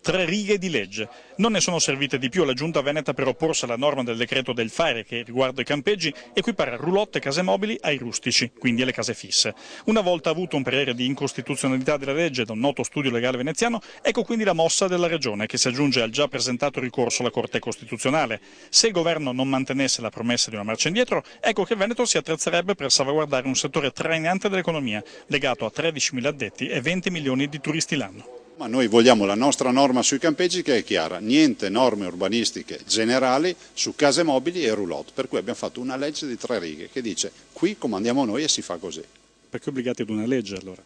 3 righe di legge. Non ne sono servite di più alla Giunta veneta per opporsi alla norma del decreto del Fare che, riguardo ai campeggi, equipara roulotte e case mobili ai rustici, quindi alle case fisse. Una volta avuto un parere di incostituzionalità della legge da un noto studio legale veneziano, ecco quindi la mossa della Regione, che si aggiunge al già presentato ricorso alla Corte Costituzionale. Se il governo non mantenesse la promessa di una marcia indietro, ecco che il Veneto si attrezzerebbe per salvaguardare un settore trainante dell'economia, legato a 13.000 addetti e 20 milioni di turisti l'anno. Ma noi vogliamo la nostra norma sui campeggi che è chiara, niente norme urbanistiche generali su case mobili e roulotte, per cui abbiamo fatto una legge di 3 righe che dice qui comandiamo noi e si fa così. Perché obbligati ad una legge allora?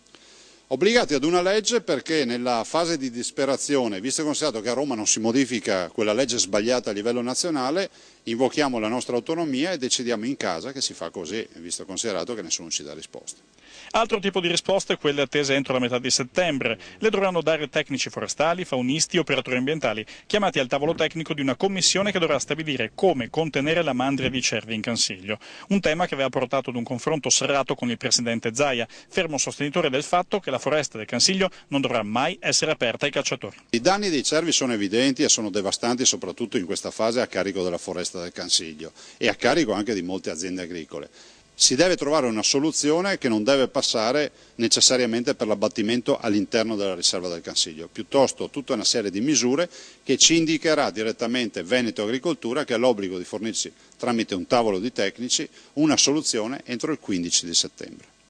Obbligati ad una legge perché nella fase di disperazione, visto e considerato che a Roma non si modifica quella legge sbagliata a livello nazionale, invochiamo la nostra autonomia e decidiamo in casa che si fa così, visto e considerato che nessuno ci dà risposte. Altro tipo di risposte, quelle attese entro la metà di settembre. Le dovranno dare tecnici forestali, faunisti e operatori ambientali, chiamati al tavolo tecnico di una commissione che dovrà stabilire come contenere la mandria di cervi in Cansiglio. Un tema che aveva portato ad un confronto serrato con il presidente Zaia, fermo sostenitore del fatto che la foresta del Cansiglio non dovrà mai essere aperta ai cacciatori. I danni dei cervi sono evidenti e sono devastanti soprattutto in questa fase a carico della foresta del Cansiglio e a carico anche di molte aziende agricole. Si deve trovare una soluzione che non deve passare necessariamente per l'abbattimento all'interno della riserva del Cansiglio, piuttosto tutta una serie di misure che ci indicherà direttamente Veneto Agricoltura, che ha l'obbligo di fornirci tramite un tavolo di tecnici una soluzione entro il 15 di settembre.